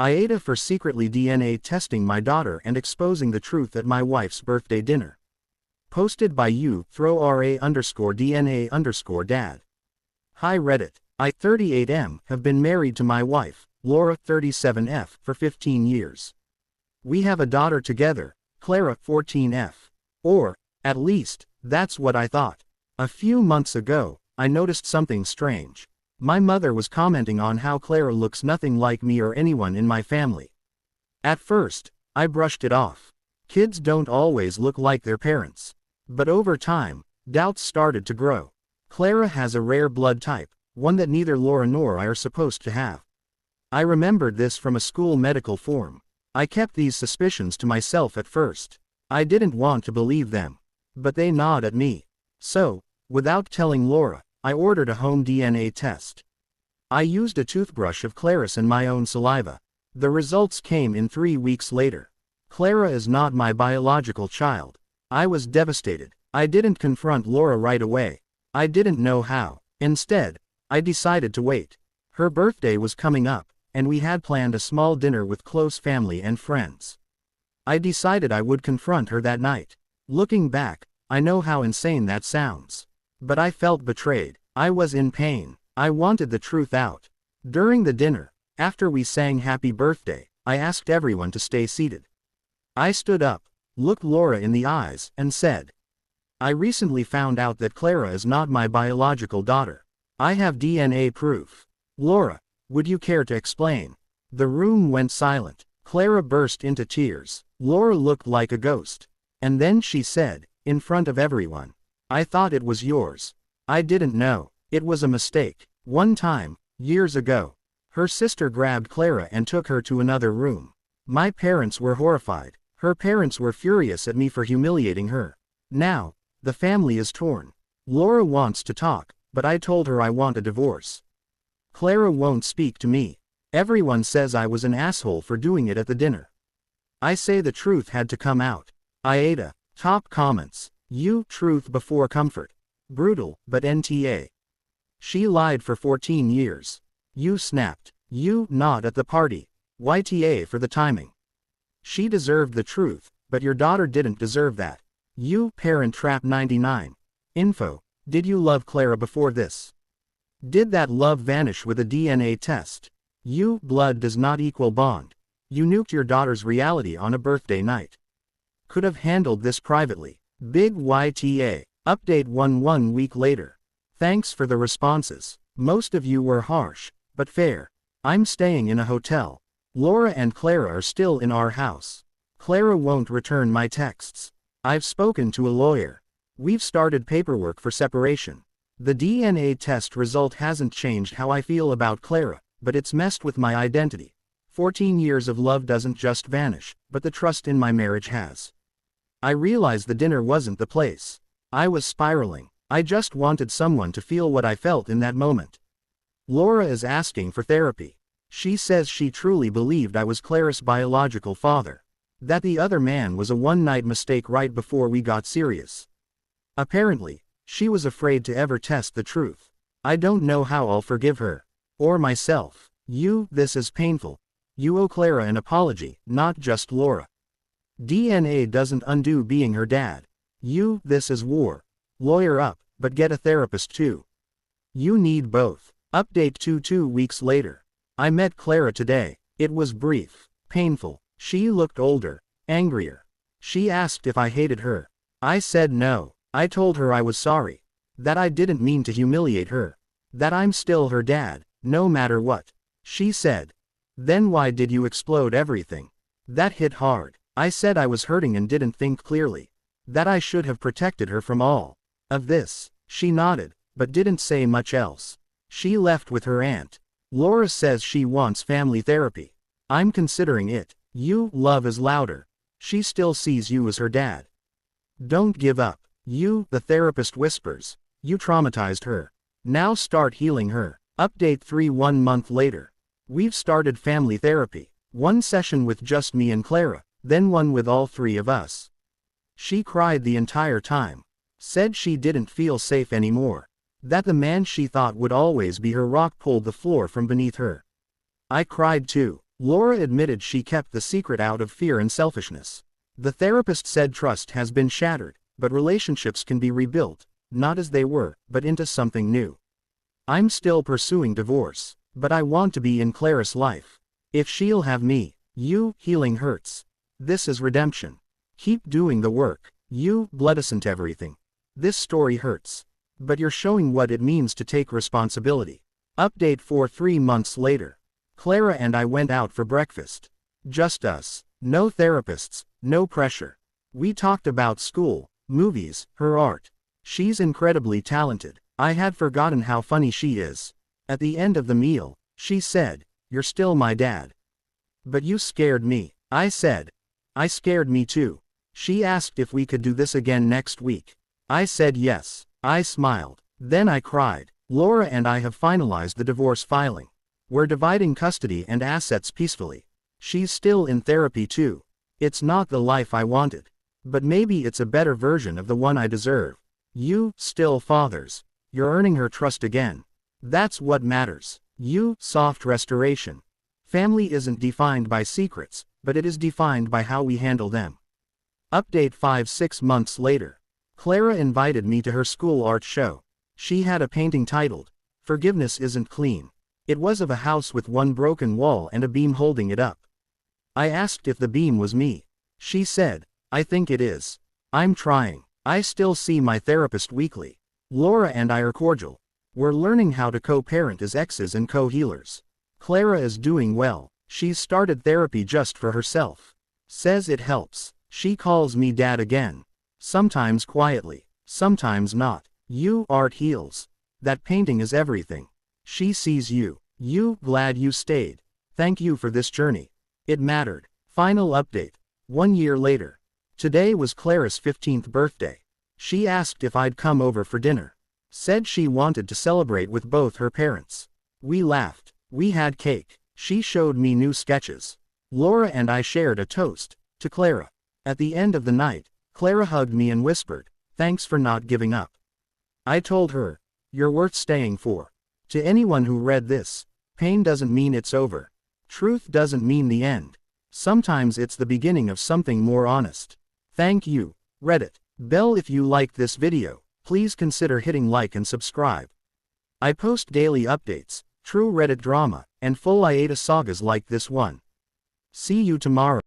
AITA for secretly DNA testing my daughter and exposing the truth at my wife's birthday dinner. Posted by you, throw RA_DNA_dad. Hi Reddit. I, 38M, have been married to my wife, Laura, 37F, for 15 years. We have a daughter together, Clara, 14F. Or, at least, that's what I thought. A few months ago, I noticed something strange. My mother was commenting on how Clara looks nothing like me or anyone in my family. At first, I brushed it off. Kids don't always look like their parents. But over time, doubts started to grow. Clara has a rare blood type, one that neither Laura nor I are supposed to have. I remembered this from a school medical form. I kept these suspicions to myself at first. I didn't want to believe them. But they gnawed at me. So, without telling Laura, I ordered a home DNA test. I used a toothbrush of Clara's and my own saliva. The results came in 3 weeks later. Clara is not my biological child. I was devastated. I didn't confront Laura right away. I didn't know how. Instead, I decided to wait. Her birthday was coming up, and we had planned a small dinner with close family and friends. I decided I would confront her that night. Looking back, I know how insane that sounds. But I felt betrayed. I was in pain. I wanted the truth out. During the dinner, after we sang Happy Birthday, I asked everyone to stay seated. I stood up, looked Laura in the eyes, and said, I recently found out that Clara is not my biological daughter. I have DNA proof. Laura, would you care to explain? The room went silent. Clara burst into tears. Laura looked like a ghost. And then she said, in front of everyone, I thought it was yours. I didn't know. It was a mistake. One time, years ago, her sister grabbed Clara and took her to another room. My parents were horrified. Her parents were furious at me for humiliating her. Now, the family is torn. Laura wants to talk, but I told her I want a divorce. Clara won't speak to me. Everyone says I was an asshole for doing it at the dinner. I say the truth had to come out. AITA. Top comments. You, truth before comfort. Brutal, but NTA. She lied for 14 years. You snapped. You, not at the party. YTA for the timing. She deserved the truth, but your daughter didn't deserve that. You, parent trap 99. Info. Did you love Clara before this? Did that love vanish with a DNA test? You, blood does not equal bond. You nuked your daughter's reality on a birthday night. Could have handled this privately. Big YTA. Update 1 week later. Thanks for the responses. Most of you were harsh, but fair. I'm staying in a hotel. Laura and Clara are still in our house. Clara won't return my texts. I've spoken to a lawyer. We've started paperwork for separation. The DNA test result hasn't changed how I feel about Clara, but it's messed with my identity. 14 years of love doesn't just vanish, but the trust in my marriage has. I realized the dinner wasn't the place. I was spiraling. I just wanted someone to feel what I felt in that moment. Laura is asking for therapy. She says she truly believed I was Clara's biological father. That the other man was a one-night mistake right before we got serious. Apparently, she was afraid to ever test the truth. I don't know how I'll forgive her. Or myself. You, this is painful. You owe Clara an apology, not just Laura. DNA doesn't undo being her dad. You, this is war. Lawyer up, but get a therapist too. You need both. Update 2 weeks later. I met Clara today. It was brief. Painful. She looked older. Angrier. She asked if I hated her. I said no. I told her I was sorry. That I didn't mean to humiliate her. That I'm still her dad, no matter what. She said. Then why did you explode everything? That hit hard. I said I was hurting and didn't think clearly. That I should have protected her from all of this. She nodded, but didn't say much else. She left with her aunt. Laura says she wants family therapy. I'm considering it. You, love is louder. She still sees you as her dad. Don't give up. You, the therapist whispers. You traumatized her. Now start healing her. Update 3 1 month later. We've started family therapy. One session with just me and Clara, then one with all 3 of us. She cried the entire time. Said she didn't feel safe anymore. That the man she thought would always be her rock pulled the floor from beneath her. I cried too. Laura admitted she kept the secret out of fear and selfishness. The therapist said trust has been shattered, but relationships can be rebuilt, not as they were, but into something new. I'm still pursuing divorce, but I want to be in Clara's life. If she'll have me. Healing hurts. This is redemption. Keep doing the work. Blood isn't everything. This story hurts. But you're showing what it means to take responsibility. Update for 3 months later. Clara and I went out for breakfast. Just us. No therapists, no pressure. We talked about school, movies, her art. She's incredibly talented. I had forgotten how funny she is. At the end of the meal, she said, "You're still my dad." "But you scared me." I said. "I scared me too." She asked if we could do this again next week. I said yes. I smiled. Then I cried. Laura and I have finalized the divorce filing. We're dividing custody and assets peacefully. She's still in therapy too. It's not the life I wanted. But maybe it's a better version of the one I deserve. Still fathers. You're earning her trust again. That's what matters. Soft restoration. Family isn't defined by secrets, but it is defined by how we handle them. Update 5-6 months later. Clara invited me to her school art show. She had a painting titled, "Forgiveness Isn't Clean." It was of a house with one broken wall and a beam holding it up. I asked if the beam was me. She said, "I think it is. I'm trying. I still see my therapist weekly. Laura and I are cordial. We're learning how to co-parent as exes and co-healers. Clara is doing well. She's started therapy just for herself. Says it helps. She calls me dad again. Sometimes quietly, sometimes not. Art heals. That painting is everything. She sees you. Glad you stayed. Thank you for this journey. It mattered." Final update. 1 year later. Today was Clara's 15th birthday. She asked if I'd come over for dinner. Said she wanted to celebrate with both her parents. We laughed. We had cake. She showed me new sketches. Laura and I shared a toast to Clara. At the end of the night, Clara hugged me and whispered, "Thanks for not giving up." I told her, "You're worth staying for." To anyone who read this, pain doesn't mean it's over. Truth doesn't mean the end. Sometimes it's the beginning of something more honest. Thank you, Reddit. Bell. If you liked this video, please consider hitting like and subscribe. I post daily updates, true Reddit drama, and full AITA sagas like this one. See you tomorrow.